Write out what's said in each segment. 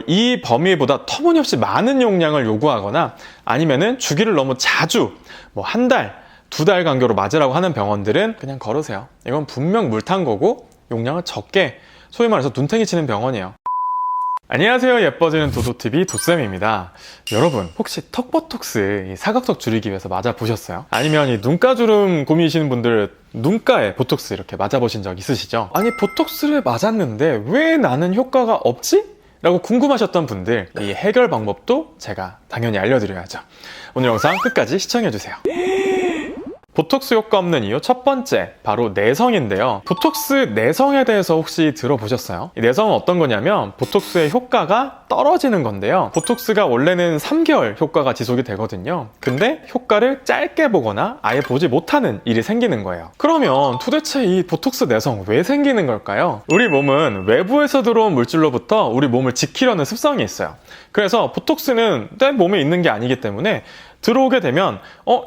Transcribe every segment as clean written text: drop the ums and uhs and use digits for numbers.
이 범위보다 터무니없이 많은 용량을 요구하거나 아니면은 주기를 너무 자주 한 달, 2달 간격으로 맞으라고 하는 병원들은 그냥 걸으세요. 이건 분명 물 탄 거고 용량을 적게, 소위 말해서 눈탱이 치는 병원이에요. 안녕하세요. 예뻐지는 도도TV 도쌤입니다. 여러분, 혹시 턱보톡스 사각턱 줄이기 위해서 맞아보셨어요? 아니면 이 눈가주름 고민이시는 분들 눈가에 보톡스 이렇게 맞아보신 적 있으시죠? 아니, 보톡스를 맞았는데 왜 나는 효과가 없지? 라고 궁금하셨던 분들, 이 해결 방법도 제가 당연히 알려드려야죠. 오늘 영상 끝까지 시청해주세요. 보톡스 효과 없는 이유 첫 번째, 바로 내성인데요. 보톡스 내성에 대해서 혹시 들어보셨어요? 이 내성은 어떤 거냐면 보톡스의 효과가 떨어지는 건데요. 보톡스가 원래는 3개월 효과가 지속이 되거든요. 근데 효과를 짧게 보거나 아예 보지 못하는 일이 생기는 거예요. 그러면 도대체 이 보톡스 내성 왜 생기는 걸까요? 우리 몸은 외부에서 들어온 물질로부터 우리 몸을 지키려는 습성이 있어요. 그래서 보톡스는 내 몸에 있는 게 아니기 때문에 들어오게 되면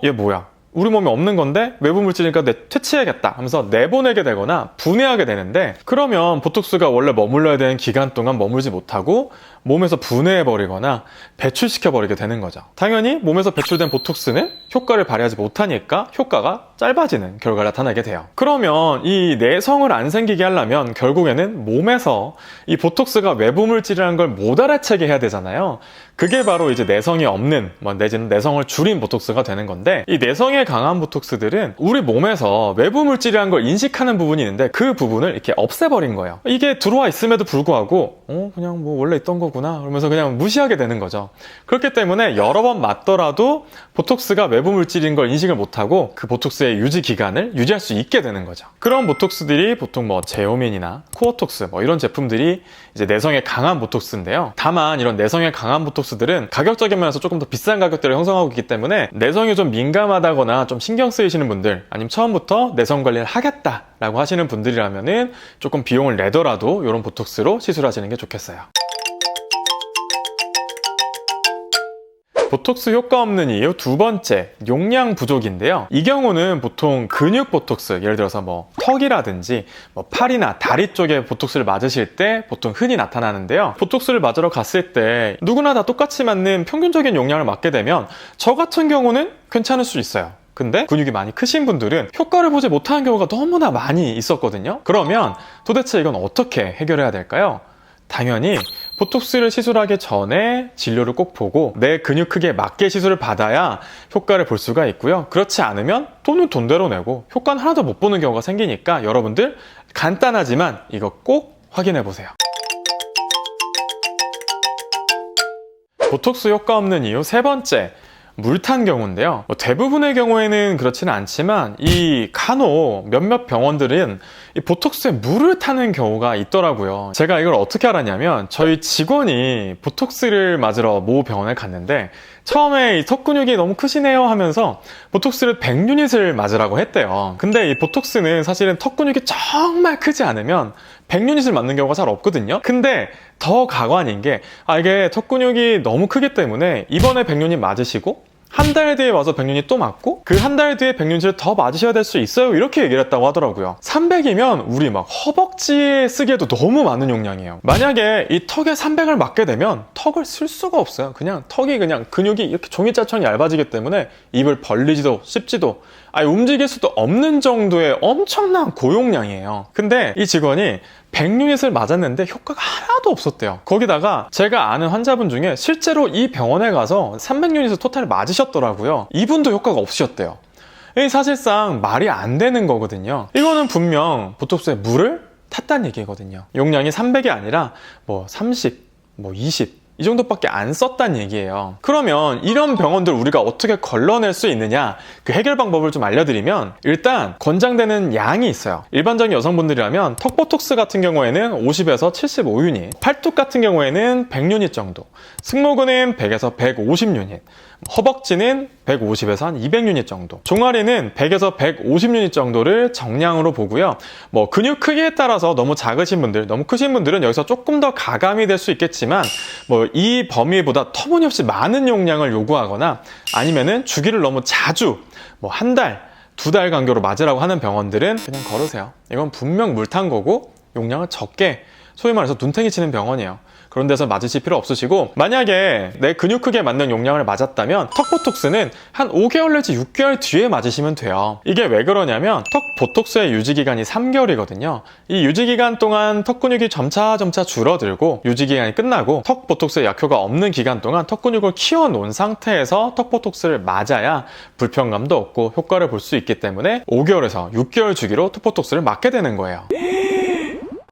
얘 뭐야? 우리 몸에 없는 건데 외부 물질이니까 퇴치해야겠다 하면서 내보내게 되거나 분해하게 되는데, 그러면 보톡스가 원래 머물러야 되는 기간 동안 머물지 못하고 몸에서 분해해버리거나 배출시켜버리게 되는 거죠. 당연히 몸에서 배출된 보톡스는 효과를 발휘하지 못하니까 효과가 짧아지는 결과가 나타나게 돼요. 그러면 이 내성을 안 생기게 하려면 결국에는 몸에서 이 보톡스가 외부 물질이라는 걸 못 알아채게 해야 되잖아요. 그게 바로 이제 내성이 없는, 내지는 내성을 줄인 보톡스가 되는 건데, 이 내성에 강한 보톡스들은 우리 몸에서 외부 물질이라는 걸 인식하는 부분이 있는데 그 부분을 이렇게 없애버린 거예요. 이게 들어와 있음에도 불구하고 그냥 원래 있던 거구나 그러면서 그냥 무시하게 되는 거죠. 그렇기 때문에 여러 번 맞더라도 보톡스가 외부 물질인 걸 인식을 못하고 그 보톡스의 유지 기간을 유지할 수 있게 되는 거죠. 그런 보톡스들이 보통 제오민이나 코어톡스 이런 제품들이 이제 내성에 강한 보톡스인데요. 다만 이런 내성에 강한 보톡스들은 가격적인 면에서 조금 더 비싼 가격대를 형성하고 있기 때문에 내성이 좀 민감하다거나 좀 신경 쓰이시는 분들, 아니면 처음부터 내성 관리를 하겠다라고 하시는 분들이라면은 조금 비용을 내더라도 이런 보톡스로 시술하시는 게 좋겠어요. 보톡스 효과 없는 이유 두 번째, 용량 부족인데요. 이 경우는 보통 근육 보톡스, 예를 들어서 턱이라든지 팔이나 다리 쪽에 보톡스를 맞으실 때 보통 흔히 나타나는데요. 보톡스를 맞으러 갔을 때 누구나 다 똑같이 맞는 평균적인 용량을 맞게 되면 저 같은 경우는 괜찮을 수 있어요. 근데 근육이 많이 크신 분들은 효과를 보지 못하는 경우가 너무나 많이 있었거든요. 그러면 도대체 이건 어떻게 해결해야 될까요? 당연히 보톡스를 시술하기 전에 진료를 꼭 보고 내 근육 크기에 맞게 시술을 받아야 효과를 볼 수가 있고요. 그렇지 않으면 돈은 돈대로 내고 효과는 하나도 못 보는 경우가 생기니까 여러분들 간단하지만 이거 꼭 확인해 보세요. 보톡스 효과 없는 이유 세 번째, 물탄 경우인데요. 대부분의 경우에는 그렇지는 않지만 이 간혹 몇몇 병원들은 이 보톡스에 물을 타는 경우가 있더라고요. 제가 이걸 어떻게 알았냐면 저희 직원이 보톡스를 맞으러 모 병원에 갔는데 처음에 이 턱 근육이 너무 크시네요 하면서 보톡스를 100유닛을 맞으라고 했대요. 근데 이 보톡스는 사실은 턱 근육이 정말 크지 않으면 100유닛을 맞는 경우가 잘 없거든요. 근데 더 가관인 게 이게 턱 근육이 너무 크기 때문에 이번에 100유닛 맞으시고 한 달 뒤에 와서 100유닛 또 맞고 그 한 달 뒤에 100유닛을 더 맞으셔야 될 수 있어요, 이렇게 얘기를 했다고 하더라고요. 300이면 우리 허벅지에 쓰기에도 너무 많은 용량이에요. 만약에 이 턱에 300을 맞게 되면 턱을 쓸 수가 없어요. 그냥 턱이 그냥 근육이 이렇게 종이짝처럼 얇아지기 때문에 입을 벌리지도 씹지도 움직일 수도 없는 정도의 엄청난 고용량이에요. 근데 이 직원이 100유닛을 맞았는데 효과가 하나도 없었대요. 거기다가 제가 아는 환자분 중에 실제로 이 병원에 가서 300유닛을 토탈 맞으셨더라고요. 이분도 효과가 없으셨대요. 사실상 말이 안 되는 거거든요. 이거는 분명 보톡스에 물을 탔다는 얘기거든요. 용량이 300이 아니라 30, 20 이 정도밖에 안 썼단 얘기예요. 그러면 이런 병원들 우리가 어떻게 걸러낼 수 있느냐, 그 해결 방법을 좀 알려드리면, 일단 권장되는 양이 있어요. 일반적인 여성분들이라면 턱보톡스 같은 경우에는 50에서 75유닛, 팔뚝 같은 경우에는 100유닛 정도, 승모근은 100에서 150유닛, 허벅지는 150에서 한 200유닛 정도, 종아리는 100에서 150유닛 정도를 정량으로 보고요. 근육 크기에 따라서 너무 작으신 분들, 너무 크신 분들은 여기서 조금 더 가감이 될 수 있겠지만 이 범위보다 터무니없이 많은 용량을 요구하거나 아니면은 주기를 너무 자주 한 달, 2달 간격으로 맞으라고 하는 병원들은 그냥 걸으세요. 이건 분명 물 탄 거고 용량을 적게, 소위 말해서 눈탱이 치는 병원이에요. 그런 데서 맞으실 필요 없으시고, 만약에 내 근육 크기에 맞는 용량을 맞았다면 턱 보톡스는 한 5개월 내지 6개월 뒤에 맞으시면 돼요. 이게 왜 그러냐면 턱 보톡스의 유지기간이 3개월이거든요. 이 유지기간 동안 턱 근육이 점차 줄어들고, 유지기간이 끝나고 턱 보톡스의 약효가 없는 기간 동안 턱 근육을 키워놓은 상태에서 턱 보톡스를 맞아야 불편감도 없고 효과를 볼 수 있기 때문에 5개월에서 6개월 주기로 턱 보톡스를 맞게 되는 거예요.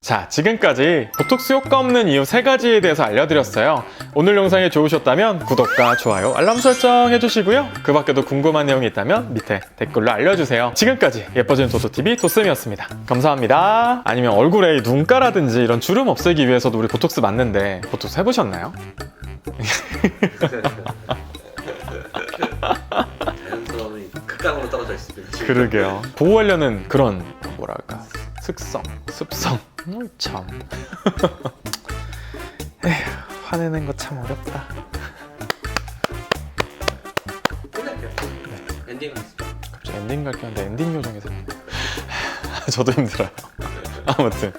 자, 지금까지 보톡스 효과 없는 이유 3가지에 대해서 알려드렸어요. 오늘 영상이 좋으셨다면 구독과 좋아요, 알람 설정 해주시고요. 그 밖에도 궁금한 내용이 있다면 밑에 댓글로 알려주세요. 지금까지 예뻐지는 도토TV 도쌤이었습니다. 감사합니다. 아니면 얼굴에 눈가라든지 이런 주름 없애기 위해서도 우리 보톡스 맞는데 보톡스 해보셨나요? 자연스러움이 극강으로 떨어져 있습니다. 그러게요. 보호하려는 그런 뭐랄까 습성 참 에휴, 화내는 거 참 어렵다. 끝낼게요. 엔딩 하시죠. 갑자기 엔딩 갈게 하는데 엔딩 요정에서 저도 힘들어요. 아무튼